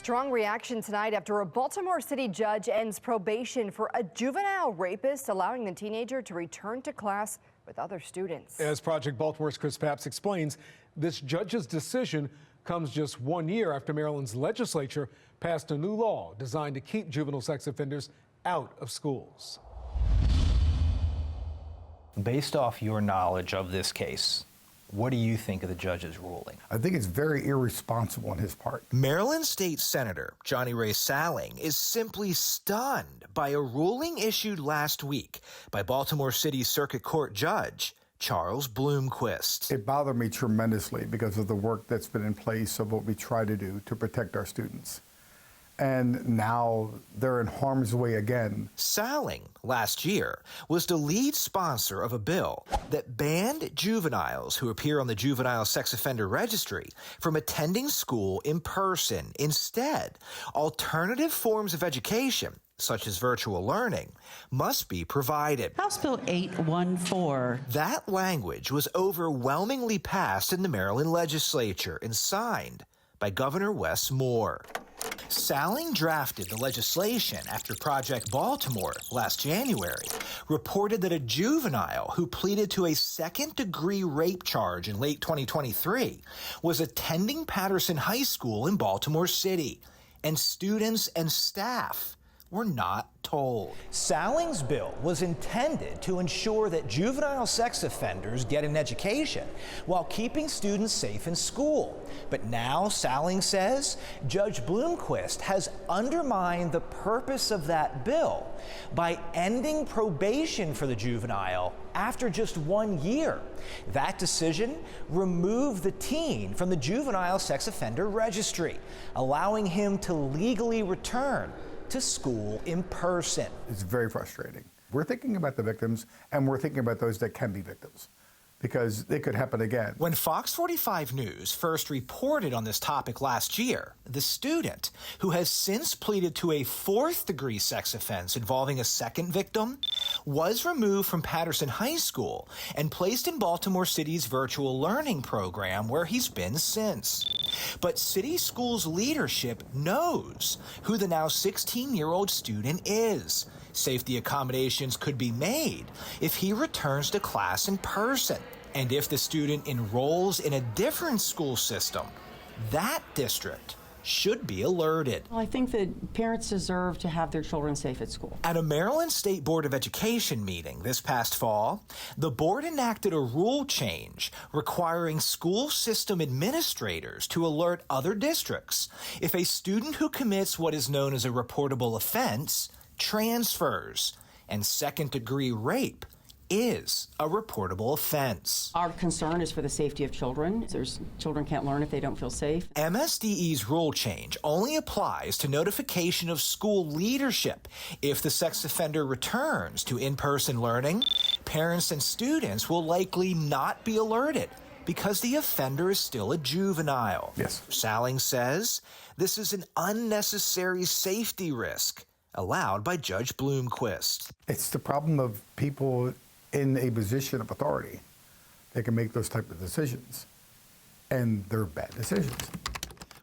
Strong reaction tonight after a Baltimore City judge ends probation for a juvenile rapist, allowing the teenager to return to class with other students. As Project Baltimore's Chris Papps explains, this judge's decision comes just 1 year after Maryland's legislature passed a new law designed to keep juvenile sex offenders out of schools. Based off your knowledge of this case, what do you think of the judge's ruling? I think it's very irresponsible on his part. Maryland State Senator Johnny Ray Salling is simply stunned by a ruling issued last week by Baltimore City Circuit Court Judge Charles Blomquist. It bothered me tremendously because of the work that's been in place of what we try to do to protect our students. And now they're in harm's way again. Salling, last year, was the lead sponsor of a bill that banned juveniles who appear on the Juvenile Sex Offender Registry from attending school in person. Instead, alternative forms of education, such as virtual learning, must be provided. House Bill 814. That language was overwhelmingly passed in the Maryland legislature and signed by Governor Wes Moore. Salling drafted the legislation after Project Baltimore last January reported that a juvenile who pleaded to a second-degree rape charge in late 2023 was attending Patterson High School in Baltimore City, and students and staff were not told. Salling's bill was intended to ensure that juvenile sex offenders get an education while keeping students safe in school. But now Salling says Judge Blomquist has undermined the purpose of that bill by ending probation for the juvenile after just 1 year. That decision removed the teen from the Juvenile Sex Offender Registry, allowing him to legally return to school in person. It's very frustrating. We're thinking about the victims, and we're thinking about those that can be victims, because it could happen again. When Fox 45 News first reported on this topic last year, the student, who has since pleaded to a fourth-degree sex offense involving a second victim, was removed from Patterson High School and placed in Baltimore City's virtual learning program, where he's been since. But City Schools leadership knows who the now 16-year-old student is. Safety accommodations could be made if he returns to class in person. And if the student enrolls in a different school system, that district should be alerted. Well, I think that parents deserve to have their children safe at school. At a Maryland State Board of Education meeting this past fall, the board enacted a rule change requiring school system administrators to alert other districts if a student who commits what is known as a reportable offense transfers, and second-degree rape is a reportable offense. Our concern is for the safety of children. Children can't learn if they don't feel safe. MSDE's rule change only applies to notification of school leadership. If the sex offender returns to in-person learning, parents and students will likely not be alerted because the offender is still a juvenile. Yes. Salling says this is an unnecessary safety risk allowed by Judge Blomquist. It's the problem of people in a position of authority. They can make those type of decisions, and they're bad decisions.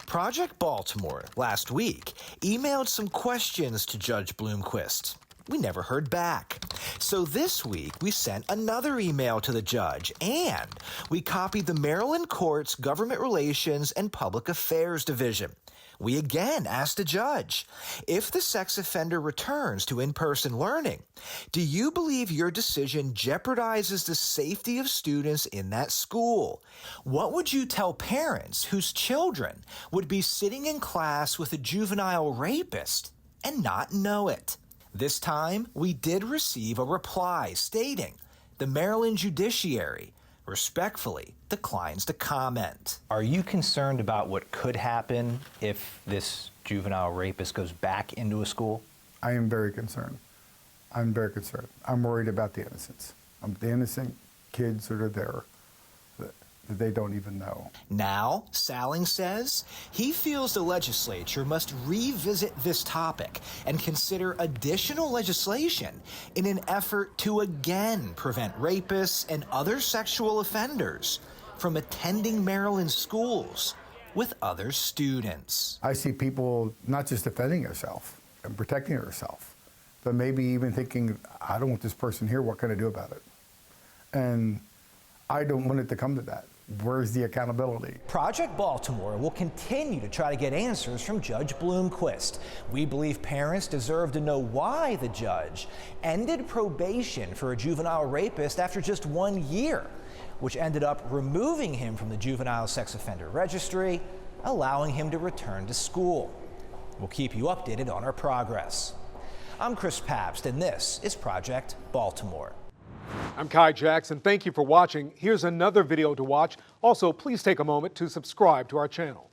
Project Baltimore last week emailed some questions to Judge Blomquist. We never heard back. So this week, we sent another email to the judge, and we copied the Maryland Court's Government Relations and Public Affairs Division. We again asked the judge, if the sex offender returns to in-person learning, do you believe your decision jeopardizes the safety of students in that school? What would you tell parents whose children would be sitting in class with a juvenile rapist and not know it? This time, we did receive a reply stating the Maryland judiciary respectfully declines to comment. Are you concerned about what could happen if this juvenile rapist goes back into a school? I am very concerned. I'm very concerned. I'm worried about the innocents. The innocent kids that are there that they don't even know. Now, Salling says he feels the legislature must revisit this topic and consider additional legislation in an effort to again prevent rapists and other sexual offenders from attending Maryland schools with other students. I see people not just defending herself and protecting herself, but maybe even thinking, I don't want this person here, what can I do about it? And I don't want it to come to that. Where's the accountability? Project Baltimore will continue to try to get answers from Judge Blomquist. We believe parents deserve to know why the judge ended probation for a juvenile rapist after just 1 year, which ended up removing him from the juvenile sex offender registry, allowing him to return to school. We'll keep you updated on our progress. I'm Chris Pabst, and this is Project Baltimore. I'm Kai Jackson. Thank you for watching. Here's another video to watch. Also, please take a moment to subscribe to our channel.